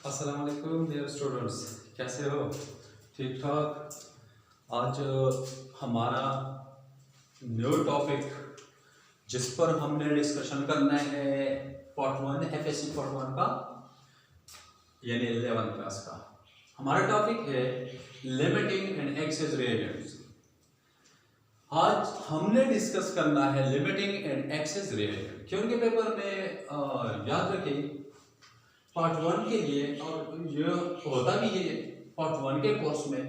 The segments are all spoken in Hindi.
अस्सलाम वालेकुम डियर स्टूडेंट्स, कैसे हो? ठीक ठाक। आज हमारा न्यू टॉपिक जिस पर हमने डिस्कशन करना है पार्ट 1 एफएससी पार्ट 1 का यानी 11th क्लास का। हमारा टॉपिक है लिमिटिंग एंड एक्सेस रिएजेंट्स। आज हमने डिस्कस करना है लिमिटिंग एंड एक्सेस रिएजेंट, क्योंकि पेपर में याद रखें पार्ट 1 के लिए, और ये होता भी है पार्ट 1 के कोर्स में,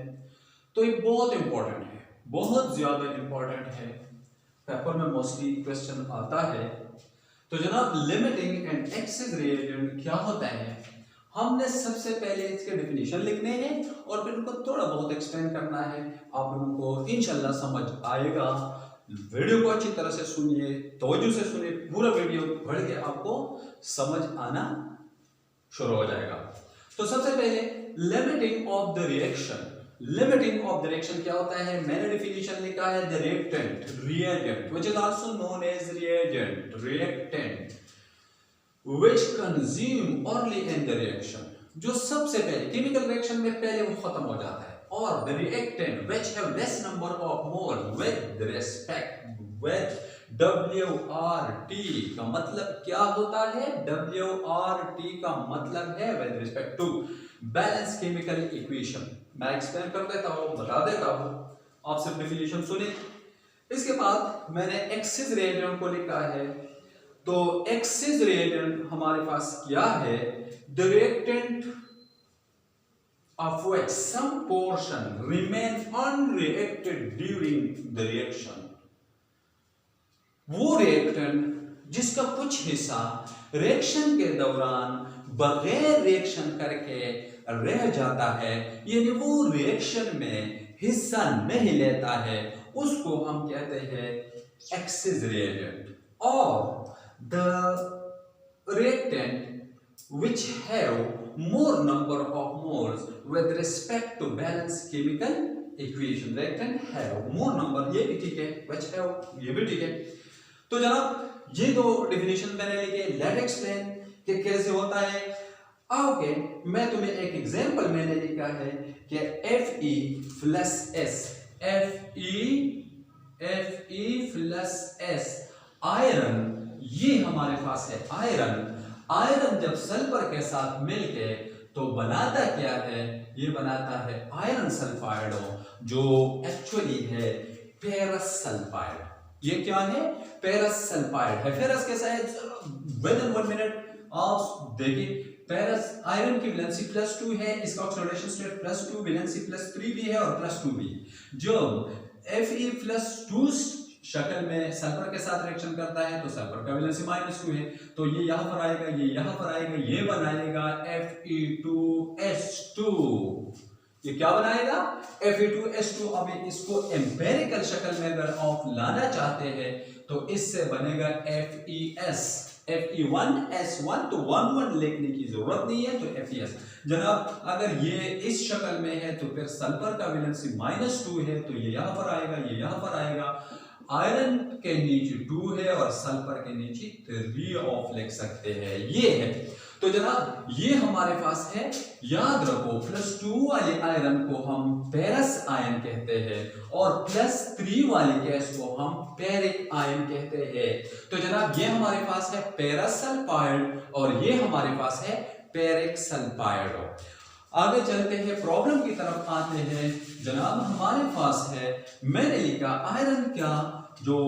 तो ये बहुत इंपॉर्टेंट है, बहुत ज्यादा इंपॉर्टेंट है। पेपर में मोस्टली क्वेश्चन आता है। तो जनाब, लिमिटिंग एंड एक्सेस रिएजेंट क्या होता है, हमने सबसे पहले इसके डेफिनेशन लिखने हैं और फिर उनको थोड़ा बहुत एक्सप्लेन करना है। आप लोगों को इंशाल्लाह समझ आएगा। वीडियो को अच्छी तरह से सुनिए, तवज्जो से सुनिए, पूरा वीडियो पढ़ के आपको समझ आना शुरू हो जाएगा। तो सबसे पहले limiting of the reaction. Limiting of the reaction क्या होता है? मैंने डेफिनेशन लिखा है the reactant which is also known as reactant which consume early in the reaction, जो सबसे पहले केमिकल रिएक्शन में पहले वो खत्म हो जाता है। और the reactant which have less number of mole with respect with WRT का मतलब क्या होता है? WRT का मतलब है with respect to balance chemical equation. मैं एक्सप्लेन कर देता हूं, बता देता हूं, आप सिर्फ डेफिनेशन सुनिए। इसके बाद मैंने एक्सेस रिएजेंट को लिखा है। तो एक्सेस रिएजेंट हमारे पास क्या है? The reactant of which some portion remain unreacted during the reaction, वो रिएक्टेंट जिसका कुछ हिस्सा रिएक्शन के दौरान बगैर रिएक्शन करके रह जाता है, यानी वो रिएक्शन में हिस्सा नहीं लेता है, उसको हम कहते हैं एक्सेस रिएजेंट। और the reactant which have more number of moles with respect to balance chemical equation, reactant have more number, ये भी ठीक है, which have ये भी ठीक है। तो जनाब, ये दो डेफिनेशन मैंने लिखे, लेट एक्सप्लेन कि कैसे होता है। ओके, मैं तुम्हें एक एग्जांपल मैंने लिखा है कि Fe plus S, Fe plus S iron, ये हमारे पास है आयरन। आयरन जब सल्फर के साथ मिलके तो बनाता क्या है? ये बनाता है आयरन सल्फाइड, जो एक्चुअली है फेरस सल्फाइड। ये क्या है? फेरस सल्फाइड है। फेरस कैसा है? विद इन 1 मिनट आप देखिए, फेरस आयरन की वैलेंसी +2 है, इसका ऑक्सीडेशन स्टेट +2, वैलेंसी +3 भी है और +2 भी। जो Fe+2 शक्ल में सल्फर के साथ रिएक्शन करता है तो सल्फर का वैलेंसी -2 है, तो ये यहां पर आएगा, ये यहां पर आएगा, ये बनाएगा Fe2S2। ये क्या बनाएगा? Fe2S2। अब इसको एम्पिरिकल शक्ल में अगर आप लाना चाहते हैं तो इससे बनेगा FeS, Fe1S1, तो 1 लिखने की जरूरत नहीं है, तो FeS। जनाब, अगर ये इस शक्ल में है तो फिर सल्फर का वैलेंसी -2 है, तो ये यहां पर आएगा, ये यहां पर आएगा। आयरन के नीचे 2 है और सल्फर के नीचे 3 ऑफ लिख सकते हैं, ये है। तो जनाब, ये हमारे पास है, याद रखो, +2 वाले आयरन को हम पेरस आयन कहते हैं और +3 वाले गैस को हम पेरिक आयन कहते हैं। तो जनाब, ये हमारे पास है पेरस सल्फाइड और ये हमारे पास है पेरिक सल्फाइड। आगे चलते हैं, प्रॉब्लम की तरफ आते हैं। जनाब, हमारे पास है, मैंने लिखा आयरन का जो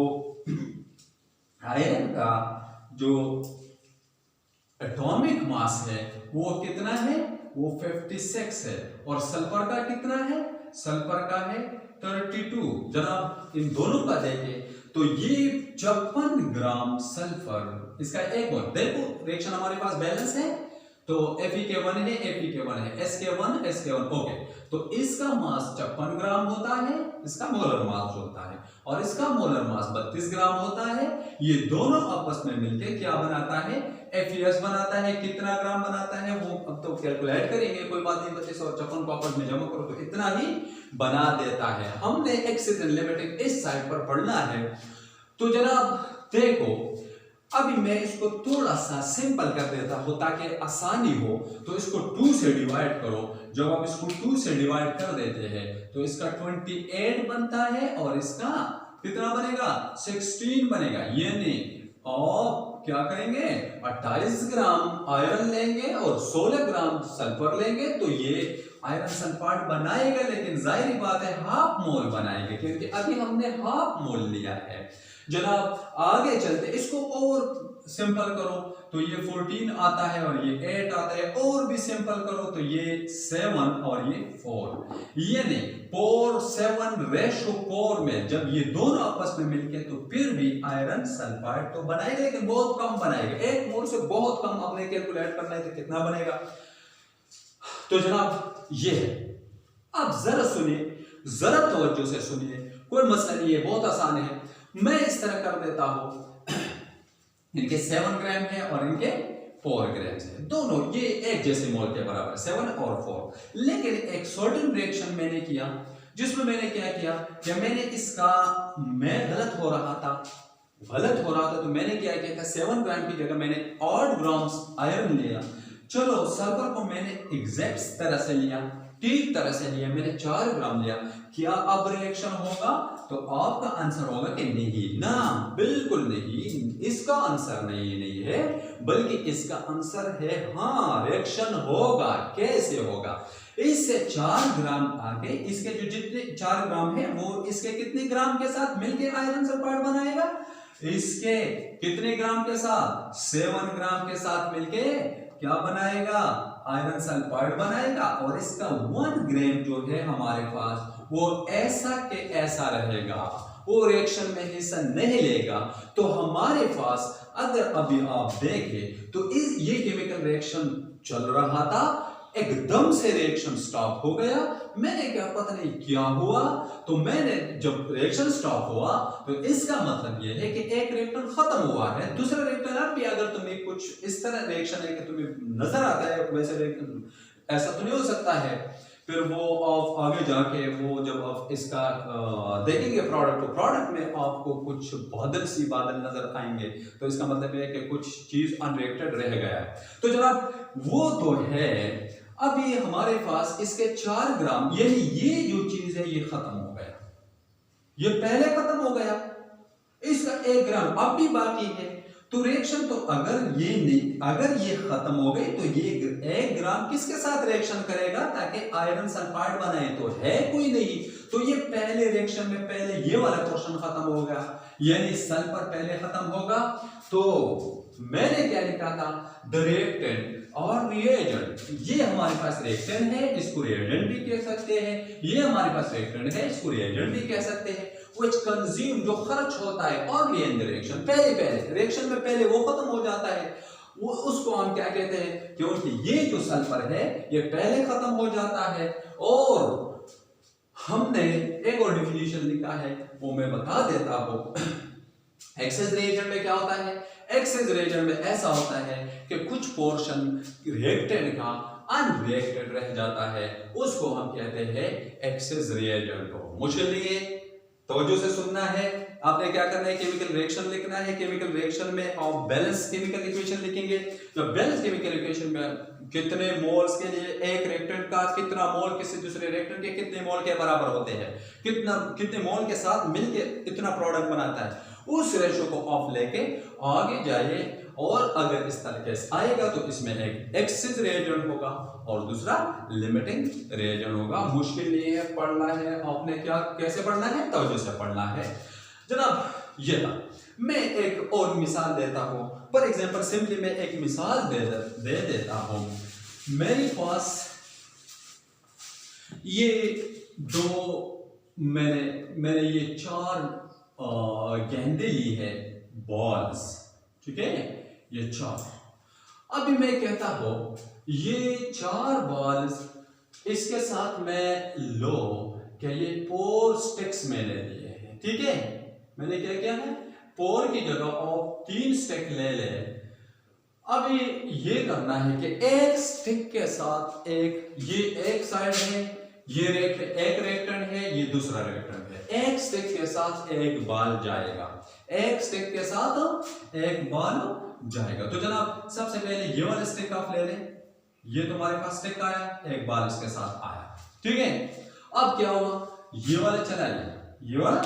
एटॉमिक मास है वो कितना है? वो 56 है। और सल्फर का कितना है? सल्फर का है 32। जनाब, इन दोनों का देखें तो ये 56 ग्राम सल्फर, इसका एक और देखो, रिएक्शन हमारे पास बैलेंस है, तो Fe1 है, Fe1 है, SK1 ओके। तो इसका मास 56 ग्राम होता है, इसका मोलर मास होता है, और इसका मोलर मास 32 ग्राम होता है। ये दोनों आपस में मिलकर क्या बनाता है? FeS बनाता है। कितना ग्राम बनाता है वो अब तो कैलकुलेट करेंगे, कोई बात नहीं, 32 और 56 को आपस में जमा करो तो इतना ही बना देता है। हमने एक्सेस एंड लिमिटिंग इस साइड पर पढ़ना है। तो जनाब देखो, अभी मैं इसको थोड़ा सा सिंपल कर देता हूं ताकि आसानी हो। तो इसको 2 से डिवाइड करो। जब आप इसको 2 से डिवाइड कर देते हैं तो इसका 28 बनता है और इसका कितना बनेगा, 16 बनेगा। यानी आप क्या करेंगे, 28 ग्राम आयरन लेंगे और 16 ग्राम सल्फर लेंगे तो ये आयरन सल्फाइड बनाएगा, लेकिन जाहिर बात है हाफ मोल बनाएगा, क्योंकि अभी हमने हाफ मोल लिया है। जनाब आगे चलते, इसको और सिंपल करो तो ये 14 आता है और ये 8 आता है, और भी सिंपल करो तो ये 7 और ये 4। यानी 4:7 में जब ये दोनों आपस में मिलके तो फिर भी आयरन सल्फाइड तो बनाएगा, लेकिन बहुत कम बनाएगा। 1 मोल से बहुत कम आपने कैलकुलेट करना है तो कितना बनेगा। तो जनाब ये है। अब जरा सुनिए, जरा तवज्जो से सुनिए, कोई मसला नहीं है, बहुत आसान है। मैं इस तरह कर देता हूं, इनके 7 ग्राम है और इनके 4 ग्राम है, दोनों ये एक जैसे मोल के बराबर 7 और 4। लेकिन एक सर्टेन रिएक्शन मैंने किया जिसमें मैंने क्या किया कि मैंने इसका, मैं गलत हो रहा था तो मैंने क्या किया था, 7 ग्राम की जगह मैंने 8 ग्राम आयरन लिया। चलो सल्फर को मैंने एग्जैक्ट तरह से लिया, ठीक तरह से लिया, मैंने 4 ग्राम लिया। क्या अब रिएक्शन होगा? तो आपका आंसर होगा कि नहीं, ना बिल्कुल नहीं, इसका आंसर नहीं है, बल्कि इसका आंसर है हाँ, रिएक्शन होगा। कैसे होगा? इससे 4 ग्राम आगे, इसके जो जितने 4 ग्राम है वो इसके कितने ग्राम के साथ मिलके आयरन सल्फाइड बनाएगा? इसके कितने ग्राम के साथ? 7 ग्राम के साथ मिलके क्या बनाएगा? आयरन सल्फाइड बनाएगा। और इसका 1 ग्राम जो है हमारे पास वो ऐसा के ऐसा रहेगा, वो रिएक्शन में हिस्सा नहीं लेगा। तो हमारे पास अगर अभी आप देखें तो ये केमिकल रिएक्शन चल रहा था, एकदम से रिएक्शन स्टॉप हो गया। मैंने क्या पता नहीं क्या हुआ, तो मैंने जब रिएक्शन स्टॉप हुआ तो इसका मतलब यह है कि एक रिएक्शन खत्म हुआ है, दूसरा रिएक्शन अब भी अगर तुम्हें कुछ इस तरह रिएक्शन है कि तुम्हें नजर आता है वैसे रिएक्शन, ऐसा तो नहीं हो सकता है। फिर वो आप आगे जाके वो जब आप इसका देखेंगे प्रोडक्ट, तो प्रोडक्ट में आपको कुछ बादल सी बादल नजर आएंगे, तो इसका मतलब है कि कुछ चीज अनरिएक्टेड रह गया है। तो जनाब वो तो है, अभी हमारे पास इसके 4 ग्राम, यानी ये जो चीज है ये खत्म हो गया, ये पहले खत्म हो गया, इसका 1 ग्राम अब भी बाकी है। तो रिएक्शन तो अगर ये खत्म हो गई तो ये 1 ग्राम किसके साथ रिएक्शन करेगा ताकि आयरन सल्फाइड बनाए? तो है कोई नहीं, तो ये पहले रिएक्शन में पहले ये वाला पोर्शन खत्म हो गया, यानी सल्फर पहले खत्म होगा। तो मैंने क्या लिखा था, द रिएक्टेंट और रिएजेंट, ये हमारे पास रिएक्टेंट है, इसको रिएजेंट भी कह सकते हैं, ये हमारे पास रिएक्टेंट है, इसको रिएजेंट भी कह सकते हैं। which consume, जो खर्च होता है और the रिएक्शन, पहले रिएक्शन में पहले वो खत्म हो जाता है, वो उसको हम क्या कहते हैं, क्योंकि ये जो सल्फर है ये पहले खत्म हो जाता है। और हमने एक और डिफिनेशन लिखा है वो मैं बता देता हूं। एक्सेस रिएजेंट में क्या होता है? एक्सेस रिएजेंट में ऐसा होता है कि कुछ पोर्शन रिएक्टेंट का अनरिएक्टेड रह जाता है, उसको हम कहते हैं एक्सेस रिएजेंट। मुझे लिए तवज्जो से सुनना है, आपने क्या करना है, केमिकल रिएक्शन लिखना है। केमिकल रिएक्शन में आप बैलेंस केमिकल इक्वेशन लिखेंगे। जब बैलेंस केमिकल इक्वेशन में कितने मोल्स के लिए एक रिएक्टेंट का कितना मोल किसी दूसरे रिएक्टेंट के कितने मोल के बराबर होते हैं, कितने मोल के साथ मिलके कितना प्रोडक्ट बनाता है, उस रेशो को आप लेके आगे जाइए। और अगर इस तरीके से आएगा तो इसमें एक एक्सेस रिएजेंट होगा और दूसरा लिमिटिंग रिएजेंट होगा। मुश्किल नहीं है, पढ़ना है आपने, क्या कैसे पढ़ना है, तवज्जो से पढ़ना है। जनाब ये था, मैं एक और मिसाल देता हूं। फॉर एग्जांपल सिंपली मैं एक मिसाल दे देता हूं। मेरे पास ये मैंने ये 4 गेंदे ली है, बॉल्स, ठीक है, ये 4। अभी मैं कहता हूं ये 4 बॉल्स, इसके साथ मैं लो क्या ये 4 स्टिक्स मैंने लिए हैं, ठीक है, मैंने क्या किया है, 4 की जगह आप 3 स्टिक ले ले। अभी ये करना है कि एक स्टिक के साथ ये एक साइड है, एक रिएक्टेंट है, ये दूसरा रिएक्टेंट है। एक स्टिक के साथ एक बॉल जाएगा, एक स्टिक के साथ एक बॉल जाएगा। तो जनाब सबसे पहले ये वाला स्टिक आप ले लें, ये तुम्हारे पास स्टिक आया, एक बॉल इसके साथ आया, ठीक है। अब क्या हुआ, ये वाला चला गया, ये वाला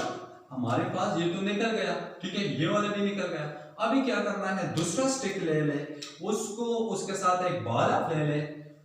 हमारे पास ये तो निकल गया, ठीक है, ये वाला भी निकल गया। अभी क्या करना है, दूसरा स्टिक ले ले, उसको उसके साथ एक बॉल आप ले ले,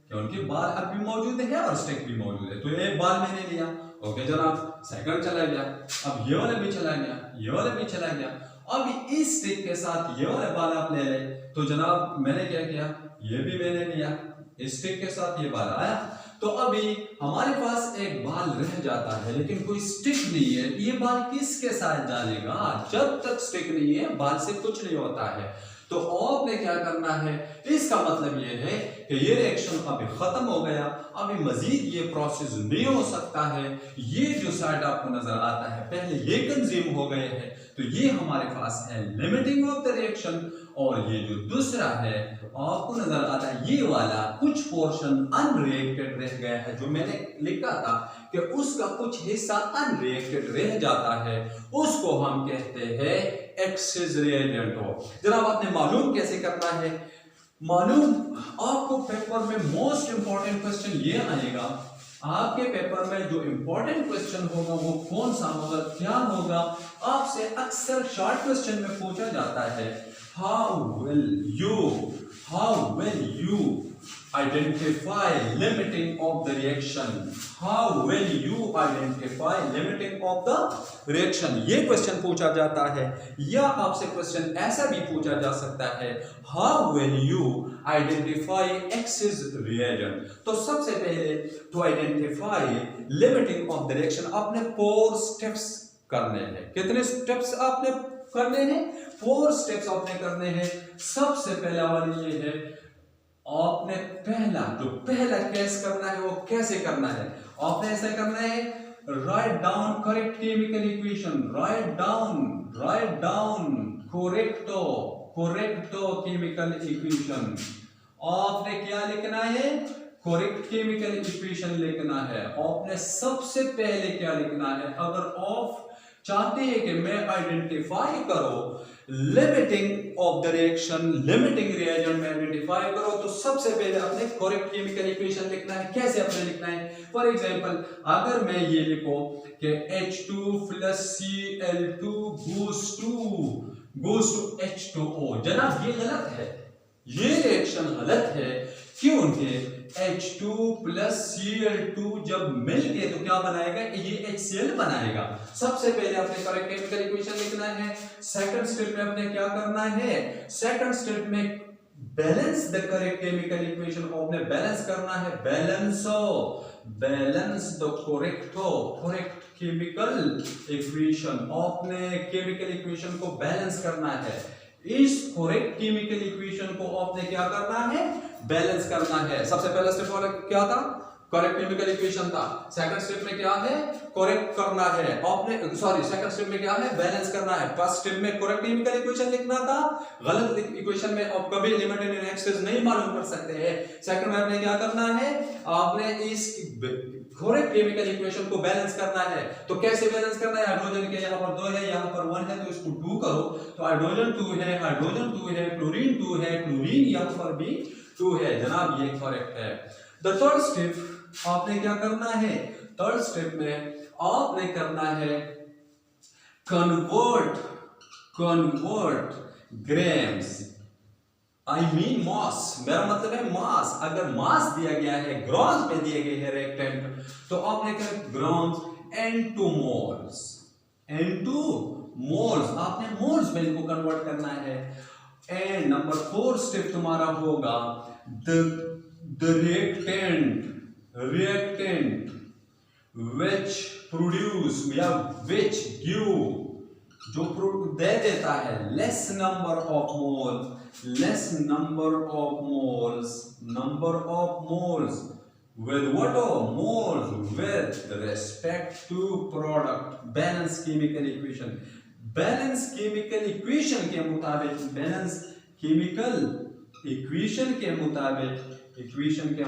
क्योंकि बॉल अब भी मौजूद है और स्टिक भी मौजूद है, तो एक बॉल मैंने लिया, ओके जनाब, सेकंड चला गया। अब ये वाला भी चला गया, ये वाला भी चला गया। अब इस स्टिक के साथ ये वाला बॉल आप ले ले, तो जनाब मैंने क्या किया, ये भी मैंने लिया, इस स्टिक के साथ ये बॉल आया। तो अभी हमारे पास एक बॉल रह जाता है, लेकिन कोई स्टिक नहीं है। ये बॉल किसके साथ जाएगा, जब तक स्टिक नहीं है बॉल से कुछ नहीं होता है। तो आपने क्या करना है, इसका मतलब ये है कि ये रिएक्शन अभी खत्म हो गया, अभी मजीद ये प्रोसेस नहीं हो सकता है। ये जो साइड आपको नजर आता है पहले ये कंज्यूम हो गए हैं, तो ये हमारे पास है लिमिटिंग ऑफ द रिएक्शन। और ये जो दूसरा है आपको नजर आता है, ये वाला कुछ पोर्शन अनरिएक्टेड रह गया है, जो मैंने लिखा था कि उसका कुछ हिस्सा अनरिएक्टेड रह जाता है, उसको हम कहते हैं एक्सेस रिएजेंट हो। जनाब आपने मालूम कैसे करना है, मालूम आपको पेपर में मोस्ट इंपॉर्टेंट क्वेश्चन ये आएगा, आपके पेपर में जो इंपॉर्टेंट क्वेश्चन होगा वो कौन सा होगा, क्या होगा, आपसे अक्सर शॉर्ट क्वेश्चन में पूछा जाता है, how will you identify limiting of the reaction, how will you identify limiting of the reaction, ये क्वेश्चन पूछा जाता है। या आपसे क्वेश्चन ऐसा भी पूछा जा सकता है, how will you identify excess reagent। तो सबसे पहले to identify limiting of the reaction आपने 4 steps करने हैं। कितने स्टेप्स आपने करने हैं, 4 स्टेप्स आपने करने हैं। सबसे पहला वाली ये है, आपने पहला केस करना है, वो कैसे करना है, आपने ऐसा करना है, write down correct chemical equation, write down correct chemical equation. आपने क्या लिखना है, करेक्ट केमिकल इक्वेशन लिखना है। आपने सबसे पहले क्या लिखना है, अगर आप चाहते हैं कि मैं आइडेंटिफाई करो limiting of the reaction, limiting reagent में आइडेंटिफाई करो, तो सबसे पहले आपने करेक्ट केमिकल इक्वेशन लिखना है। कैसे आपने लिखना है, फॉर एग्जांपल अगर मैं ये लिखो कि H2 + Cl2 goes to H2O, जनाब ये गलत है, ये रिएक्शन गलत है। क्योंकि H2 + Cl2 जब मिल गए तो क्या बनाएगा, ये HCl बनाएगा। सबसे पहले आपने करेक्ट केमिकल इक्वेशन लिखना है। सेकंड स्टेप में आपने क्या करना है, सेकंड स्टेप में balance the correct chemical equation, आपने बैलेंस करना है, balance the correct chemical equation, आपने केमिकल इक्वेशन को बैलेंस करना है। इस करेक्ट केमिकल इक्वेशन को आपने क्या करना है, बैलेंस करना है। सबसे पहला स्टेप वाला क्या था, करेक्ट केमिकल इक्वेशन था। सेकंड स्टेप में क्या है, करेक्ट करना है आपने, सेकंड स्टेप में क्या है, बैलेंस करना है। फर्स्ट स्टेप में करेक्ट केमिकल इक्वेशन लिखना था, गलत इक्वेशन में आप कभी लिमिट एंड एक्सेस नहीं मालूम कर सकते हैं। सेकंड में आपने क्या करना है, आपने इस करेक्ट केमिकल इक्वेशन को बैलेंस करना है। तो कैसे बैलेंस करना है, हाइड्रोजन के यहाँ पर 2 है, यहाँ पर 1 है, तो इसको 2 करो, तो हाइड्रोजन 2 है, क्लोरीन 2 है, क्लोरीन यहाँ पर भी 2 है। जनाब ये करेक्ट है। द थर्ड स्टेप आपने क्या करना है, थर्ड स्टेप में आपने करना है कन्वर्ट ग्राम्स, आई मीन मास, मेरा मतलब है मास। अगर मास दिया गया है, ग्राम्स पे दिए गए हैं रिएक्टेंट, तो आपने क्या ग्राम्स इनटू मोल्स, आपने मोल्स में इनको कन्वर्ट करना है। एंड नंबर 4 स्टेप तुम्हारा होगा द reactant which produce या which give, जो दे देता है less number of moles with what, moles with respect to product, balance chemical equation, balance chemical equation के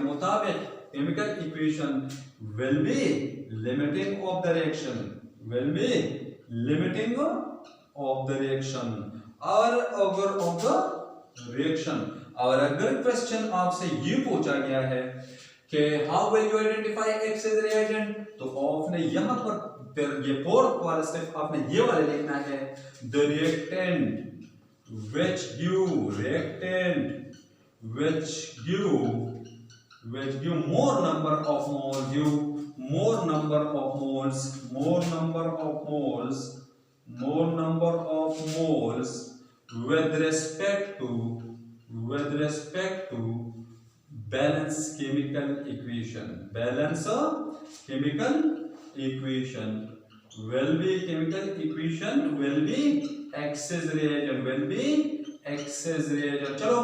मुताबिक chemical equation will be limiting of the reaction, will be limiting of the reaction or auger of the reaction। और अगर क्वेश्चन आपसे ये पूछा गया है कि how will you identify x as reagent, तो आपने यहाँ पर फिर ये फोर्थ वाला स्टेप आपने ये वाला लिखना है, the reactant which give more number of moles with respect to balance chemical equation will be excess reagent। चलो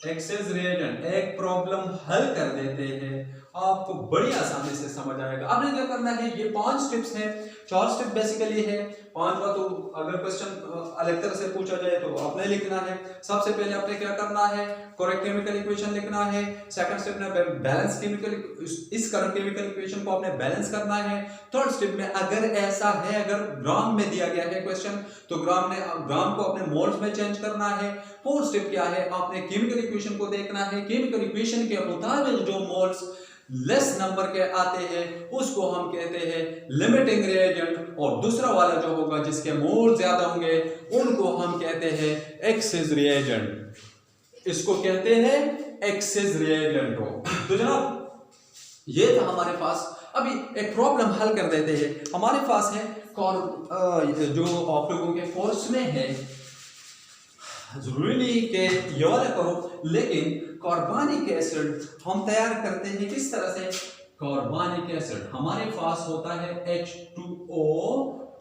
एक्सेस रिएजेंट एक प्रॉब्लम हल कर देते हैं, आपको बड़ी आसानी से समझ आएगा। आपने क्या करना है, ये 5 स्टेप्स हैं, 4 स्टेप बेसिकली है, 5वां तो अगर क्वेश्चन अलग तरह से पूछा जाए तो आपने लिखना है। सबसे पहले आपने क्या करना है, करेक्ट केमिकल इक्वेशन लिखना है। सेकंड स्टेप में बैलेंस केमिकल, इस करंट केमिकल इक्वेशन को आपने बैलेंस करना है। थर्ड स्टेप में अगर ऐसा है, अगर ग्राम में दिया गया है क्वेश्चन, तो ग्राम को अपने मोल्स में चेंज करना है। फोर्थ स्टेप क्या है, आपने केमिकल इक्वेशन को देखना है, केमिकल इक्वेशन के मुताबिक जो मोल्स लेस नंबर के आते हैं उसको हम कहते हैं लिमिटिंग रिएजेंट, और दूसरा वाला जो होगा जिसके मोल ज्यादा होंगे उनको हम कहते हैं एक्सेस रिएजेंट, इसको कहते हैं एक्सेस रिएजेंट। तो जनाब ये था हमारे पास। अभी एक प्रॉब्लम हल कर देते हैं। हमारे पास है जो आप लोगों के कोर्स में है, जरूरी नहीं कि ये वाला करो, लेकिन कार्बनिक एसिड हम तैयार करते हैं किस तरह से। कार्बनिक एसिड हमारे पास होता है H2O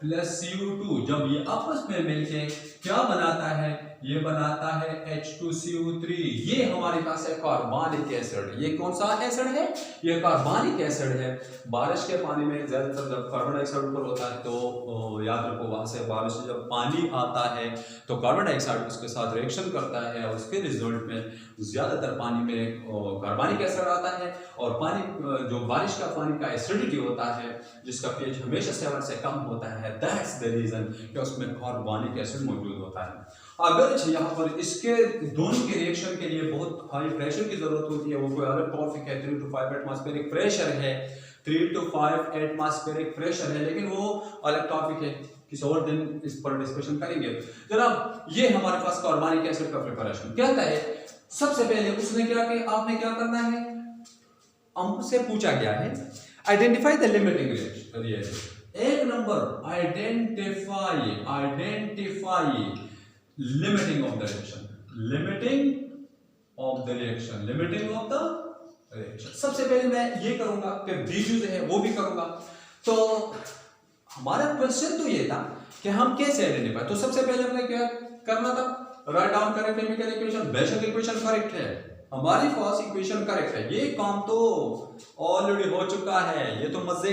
प्लस CO2, जब ये आपस में मिलके क्या बनाता है, ये बनाता है H2CO3। ये हमारे पास है कार्बनिक एसिड। ये कौन सा एसिड है, ये कार्बनिक एसिड है। बारिश के पानी में ज्यादातर जब कार्बन डाइऑक्साइड ऊपर होता है तो याद रखो, वहां से बारिश से जब पानी आता है तो कार्बन डाइऑक्साइड उसके साथ रिएक्शन करता है और उसके रिजल्ट में ज्यादातर पानी में कार्बनिक एसिड आता है। और पानी जो बारिश का पानी का एसिडिटी होता है जिसका pH हमेशा 7 से कम होता है, दैट्स द रीजन कि उसमें कार्बनिक एसिड मौजूद होता है। अगर यहाँ पर इसके दोनों के रिएक्शन के लिए बहुत हाई प्रेशर की जरूरत होती है, वो कोई अलग टॉपिक है, 3 to 5 एटमॉस्फेरिक प्रेशर है, 3 to 5 एटमॉस्फेरिक प्रेशर है, लेकिन वो अलग टॉपिक है, किसी और दिन इस पर डिस्कशन करेंगे। जनाब ये हमारे पास कार्बनिक एसिड का प्रिपरेशन कहता है, सबसे पहले उसने क्या किया, आपने क्या करना है, हमसे पूछा गया है आइडेंटिफाई द लिमिटिंग रिएजेंट। एक number identify limiting of the reaction. सबसे पहले मैं ये करूंगा, फिर बीजूज है वो भी करूंगा। तो हमारा क्वेश्चन तो ये था कि हम कैसे आइडेंटिफाई, तो सबसे पहले हमने क्या करना था, राइट डाउन करें केमिकल इक्वेशन। बेशक इक्वेशन करेक्ट है, हमारे पास इक्वेशन करेक्ट है, ये काम तो ऑलरेडी हो चुका है, ये तो मजे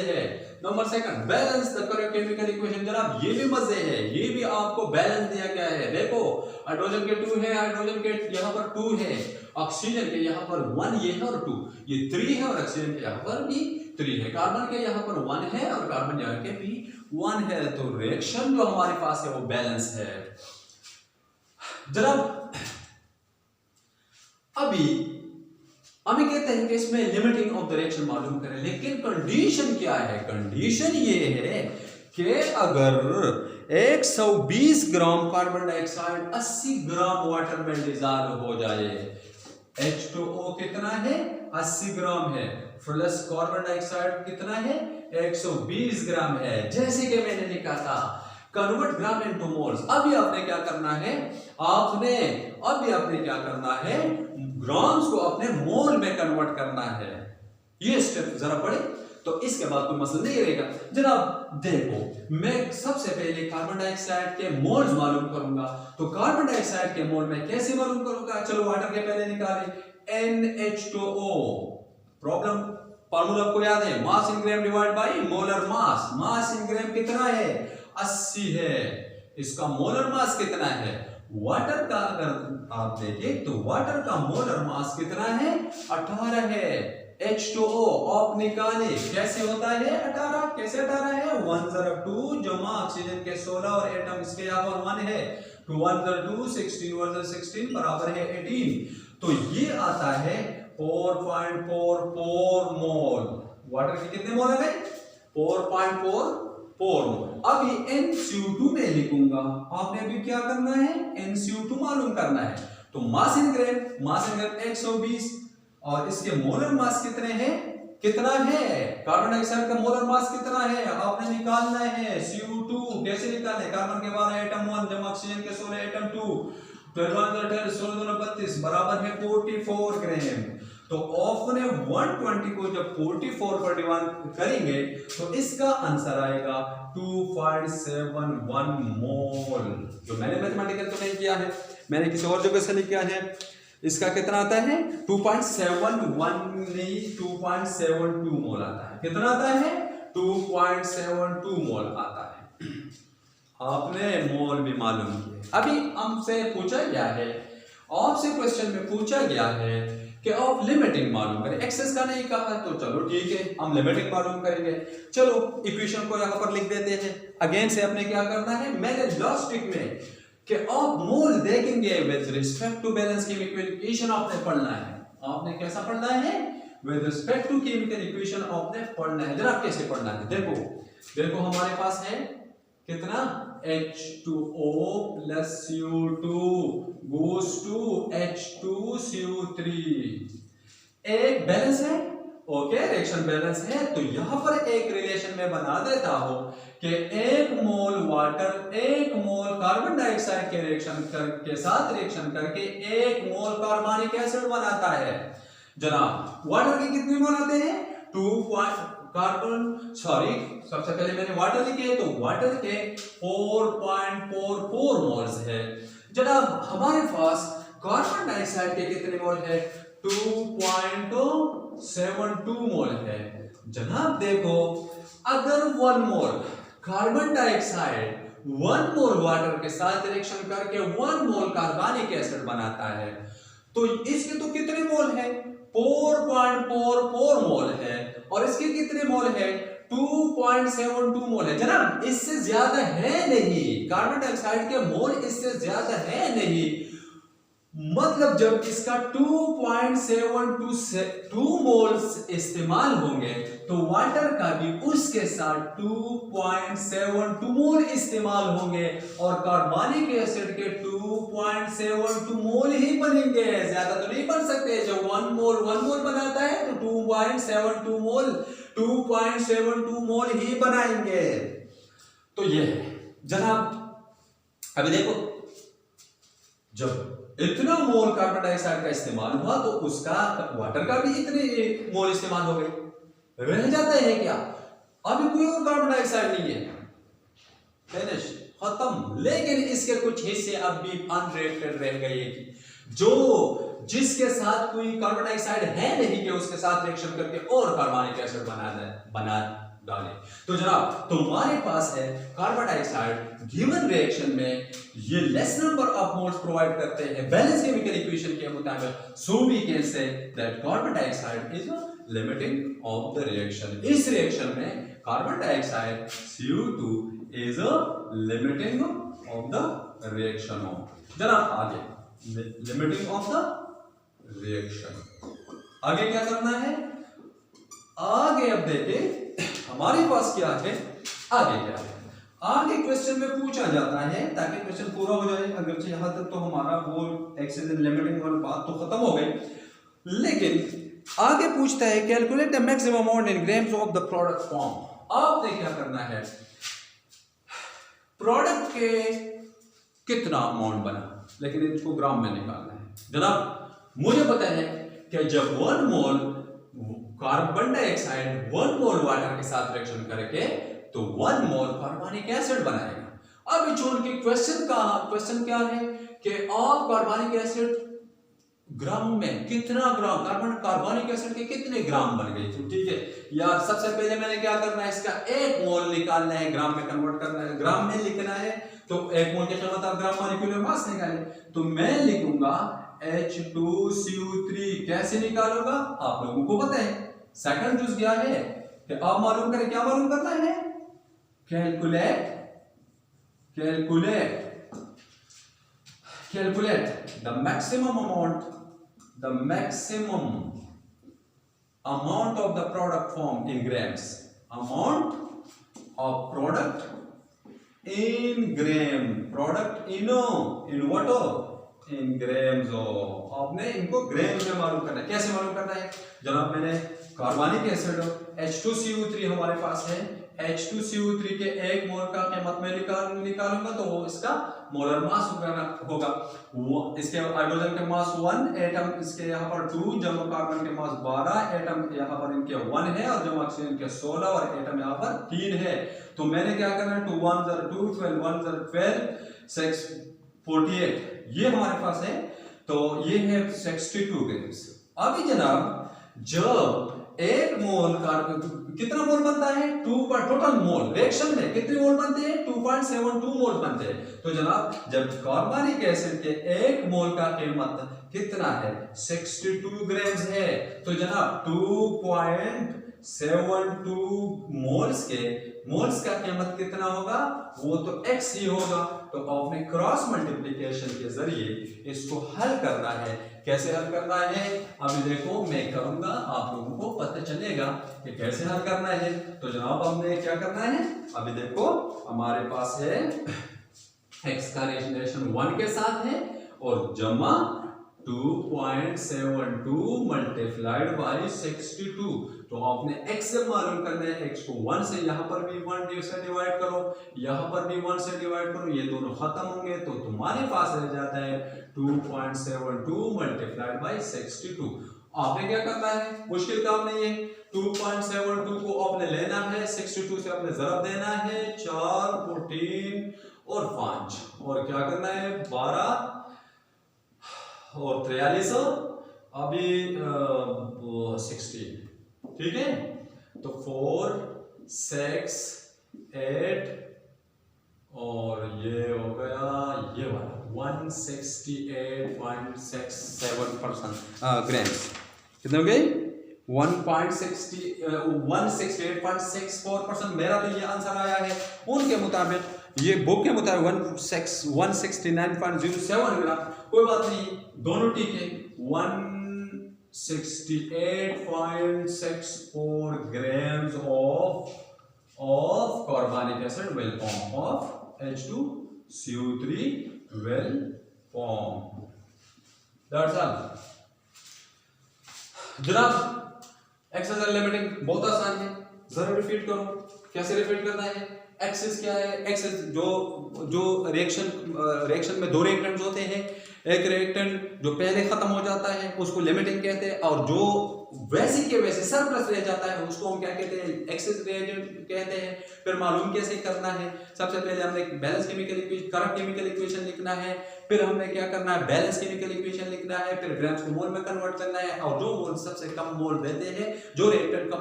है। Number second, balance the correct chemical equation. जनाब ये भी मजे है, ये भी आपको बैलेंस दिया गया है। देखो हाइड्रोजन के 2 है, हाइड्रोजन के यहाँ पर 2 है, ऑक्सीजन के यहाँ पर 1 ये है और 2 ये 3 है, और ऑक्सीजन के यहाँ पर भी 3 है, कार्बन के यहाँ पर 1 है और कार्बन यहाँ के भी 1 है। तो रिएक्शन जो हमारे पास है वो बैलेंस है। जनाब अभी हमें कहते हैं कि इसमें लिमिटिंग ऑफ द रिएक्शन मालूम करें, लेकिन कंडीशन क्या है, कंडीशन ये है कि अगर 120 gram carbon dioxide 80 gram water में डिसॉल्व हो जाए, H2O कितना है 80 ग्राम है, प्लस कार्बन डाइऑक्साइड कितना है 120 ग्राम है, जैसे कि मैंने लिखा था कन्वर्ट ग्राम इनटू मोल्स। अभी आपने क्या करना है, ग्राम्स को अपने मोल में कन्वर्ट करना है। ये स्टेप जरा पढ़े तो इसके बाद कोई मसला नहीं रहेगा। जनाब देखो, मैं सबसे पहले कार्बन डाइऑक्साइड के मोल्स मालूम करूंगा। तो कार्बन डाइऑक्साइड के मोल में कैसे मालूम करूंगा, चलो वाटर के पहले निकाले, NH2O। प्रॉब्लम फार्मूला आपको याद है, mass in gram divide by molar mass. Mass in gram कितना है 80 है, इसका मोलर मास कितना है। वाटर का अगर आप देखें तो वाटर का मोलर मास कितना है 18 है, H2O आप निकाले, कैसे होता है 18, कैसे 18 है 1 ज़रा 2 जमा ऑक्सीजन के 16 और एटम इसके यहाँ पर 1 है, 2 1 ज़रा 2 16 1 ज़रा 16 बराबर है 18। तो ये आता है 4.44 मोल। वाटर के कितने मोल है 4.44 मोल। अब ये NCO2 में लिखूंगा, आपने अभी क्या करना है NCO2 मालूम करना है। तो मास इन ग्राम 120 और इसके मोलर मास कितने हैं, कितना है कार्बन डाइऑक्साइड का मोलर मास कितना है आपने निकालना है। CO2 कैसे निकालना है, कार्बन के 12 एटम 1 जमा ऑक्सीजन के 16 एटम 2 12 16 32 बराबर है 44 ग्राम। तो ऑप्शन 120 को जब 44 पर डिवाइड करेंगे तो इसका आंसर आएगा 2.71 मोल। जो मैंने मैथमेटिकल तो नहीं किया है, मैंने किसी और जगह से लिखा है। इसका कितना आता है 2.71 नहीं 2.72 मोल आता है। कितना आता है 2.72 मोल आता है। आपने मोल भी मालूम किया। अभी हमसे पूछा गया है, आपसे क्वेश्चन में पूछा गया है कि आप लिमिटिंग मालूम करें। एक्सेस का नहीं कहा तो चलो ठीक है हम लिमिटिंग मालूम करेंगे। चलो इक्वेशन को यहाँ पर लिख देते हैं। अगेन से आपने क्या करना है, मैंने लास्ट वीक में कि आप मोल देखेंगे with respect to balance chemical equation आपने पढ़ना है। आपने कैसा पढ़ना है with respect to chemical equation आपने पढ़ना है। जरा कैसे पढ़ना है देखो हमारे पास है कितना H2O plus CO2 goes to H2CO3। एक बैलेंस है, ओके रिएक्शन बैलेंस है। तो यहां पर एक रिलेशन में बना देता हूं कि 1 मोल वाटर 1 मोल कार्बन डाइऑक्साइड के के साथ रिएक्शन करके 1 मोल कार्बनिक एसिड बनाता है। जनाब वाटर के कितने मोल आते हैं 2 कार्बन सबसे पहले मैंने वाटर लिखे तो वाटर के 4.44 मोल्स है। जनाब हमारे पास कार्बन डाइऑक्साइड के कितने मोल है 2.72 मोल है। जनाब देखो अगर 1 मोल कार्बन डाइऑक्साइड 1 मोल वाटर के साथ रिएक्शन करके 1 मोल कार्बनिक एसिड बनाता है तो इसके तो कितने मोल है 4.44 मोल है और इसके कितने मोल है 2.72 मोल है। जनाब इससे ज्यादा है नहीं, कार्बन डाइऑक्साइड के मोल इससे ज्यादा है नहीं। मतलब जब इसका 2.72 मोल्स इस्तेमाल होंगे तो वाटर का भी उसके साथ 2.72 मोल इस्तेमाल होंगे और कार्बनिक एसिड के 2.72 मोल ही बनेंगे, ज्यादा तो नहीं बन सकते। जब 1 मोल बनाता है तो 2.72 मोल ही बनाएंगे। तो ये है जनाब। अभी देखो जब इतना मोल कार्बन डाइऑक्साइड का इस्तेमाल हुआ तो उसका वाटर का भी इतने मोल इस्तेमाल हो गए, रह जाते हैं क्या अभी कोई और कार्बन डाइऑक्साइड नहीं है, फिनिश खत्म। लेकिन इसके कुछ हिस्से अब भी अनरिएक्टेड रह गए जो जिसके साथ कोई कार्बन डाइऑक्साइड है नहीं कि उसके साथ रिएक्शन करके और कार्बनिक एसिड बना डाले। तो जनाब तुम्हारे पास है कार्बन डाइऑक्साइड गिवन रिएक्शन में ये less number of moles provide करते हैं बैलेंस केमिकल इक्वेशन के मुताबिक। So we can say that carbon dioxide is limiting of the reaction. इस रिएक्शन में carbon dioxide CO2 is limiting of the reaction. जनाब आगे लिमिटिंग ऑफ द रिएक्शन। आगे क्या करना है, आगे अब देखिए हमारे पास क्या है, आगे क्या है। आगे क्वेश्चन में पूछा जाता है ताकि क्वेश्चन पूरा हो जाए। अगर यहां तक तो हमारा वो एक्सीजन लिमिटिंग वाली बात तो खत्म हो गई, लेकिन आगे पूछता है calculate the maximum amount in grams of the product form. आपने क्या करना है, प्रोडक्ट के कितना अमाउंट बना लेकिन इसको ग्राम में निकालना है। जनाब मुझे पता है कि जब 1 मोल कार्बन डाइऑक्साइड 1 मोल वाटर के साथ रिएक्शन करके तो 1 मोल कार्बनिक एसिड बनाएगा। अब जोन के क्वेश्चन क्या है कि आप कार्बनिक एसिड ग्राम में कितना ग्राम कार्बनिक एसिड के कितने ग्राम बन गए। तो ठीक है यार, सबसे पहले मैंने क्या करना है, इसका 1 मोल निकालना है, ग्राम में कन्वर्ट करना है, ग्राम में लिखना है। तो 1 मोल के मतलब ग्राम मॉलिक्यूलर मास निकाले। तो मैं लिखूंगा H2CO3 कैसे निकालूंगा आप लोगों को पता है। सेकंड चूज क्या है कि आप मालूम करें, क्या मालूम करना है, calculate the maximum amount of the product formed in grams, amount of product in what, in grams। आपने इनको ग्राम्स में मालूम करना है। कैसे मालूम करना है जनाब, मैंने कार्बनिक एसिड H2CO3 हमारे पास है, H2CO3 के 1 मोल का कीमत में निकालूंगा तो वो इसका मोलर मास होगा। वो इसके हाइड्रोजन के मास 1 एटम, इसके यहाँ पर 2, जमा कार्बन के मास 12 एटम, यहाँ पर इनके 1 है और जमा ऑक्सीजन के 16 और एटम यहाँ पर 3 है। तो मैंने क्या करना है, 2 1 0 2 12 1 0 12 6 48 ये हमारे पास है। तो ये है 62 ग्राम्स। अभी जनाब जब 1 मोल कार्बन कितना मोल बनता है, 2 पर टोटल मोल रिएक्शन में कितने मोल बनते हैं, 2.72 मोल बनते हैं। तो जनाब जब कार्बनिक एसिड के 1 मोल का कीमत कितना है, 62 ग्राम्स है, तो जनाब 2.72 मोल्स का कीमत कितना होगा, वो तो x ही होगा। तो आपने क्रॉस मल्टीप्लिकेशन के जरिए इसको हल करना है। कैसे हल करना है अभी देखो मैं करूंगा, आप लोगों को पता चलेगा कि कैसे हल करना है। तो जनाब हमने क्या करना है, अभी देखो हमारे पास है x का रिलेशन 1 के साथ है और जमा 2.72 मल्टीप्लाइड बाई 62। तो आपने x से मालूम करना है, x को 1 से यहाँ पर भी 1 से डिवाइड करो, यहाँ पर भी 1 से डिवाइड करो, ये दोनों खत्म होंगे तो तुम्हारे पास रह जाता है 2.72 मल्टीप्लाइड बाई 62। आपने क्या करना है, मुश्किल काम नहीं है। 2.72 को आपने लेना है, 62 से आपने जरब देना है, 4 14 और 5 और क्या करना है 12 और 43 अभी 16, ठीक है। तो 4 6 8 और ये हो गया ये वाला 168.67% ग्राम्स। कितने हो गए 168.64%। मेरा तो ये आंसर आया है, उनके मुताबिक ये बुक के मुताबिक 169.07 ग्राम। कोई बात नहीं, दोनों ठीक है। 168.64 grams of carbonic acid will form, of H2CO3 will form. That's all. जनाब एक्सेस लिमिटिंग बहुत आसान है, जरा रिपीट करो। कैसे रिपीट करना है, एक्सेस क्या है, एक्सेस जो रिएक्शन में 2 रिएक्टेंट्स होते हैं, एक रिएक्टेंट जो पहले खत्म हो जाता है उसको लिमिटिंग कहते हैं और जो वैसे के वैसे सरप्लस रह जाता है उसको हम क्या कहते हैं, एक्सेस रिएजेंट कहते हैं। फिर मालूम कैसे करना है, सबसे पहले हमने balance chemical equation, current chemical equation लिखना है, फिर हमने क्या करना है बैलेंस केमिकल इक्वेशन लिखना है, फिर ग्राम्स को मोल में कन्वर्ट करना है और जो मोल सबसे कम मोल देते हैं, जो रिएक्टेंट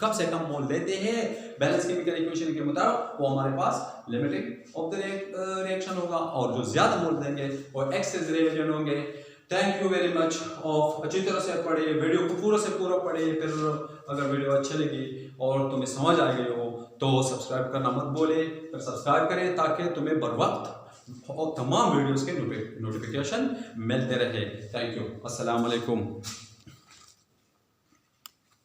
कम से कम मोल देते हैं बैलेंस केमिकल इक्वेशन के मुताबिक, वो हमारे पास लिमिटिंग ऑफ द रिएक्शन होगा और जो ज्यादा मोल देंगे वो एक्सेस रिएजेंट होंगे। Thank you very much. और अच्छी तरह से पढ़िए, वीडियो को पूरा से पूरा पढ़िए। फिर अगर वीडियो अच्छी लगी और तुम्हें समझ आ गई हो तो सब्सक्राइब करना मत भूले, फिर सब्सक्राइब करें ताकि तुम्हें बर वक्त और तमाम वीडियोस के नोटिफिकेशन मिलते रहे। थैंक यू, अस्सलाम वालेकुम।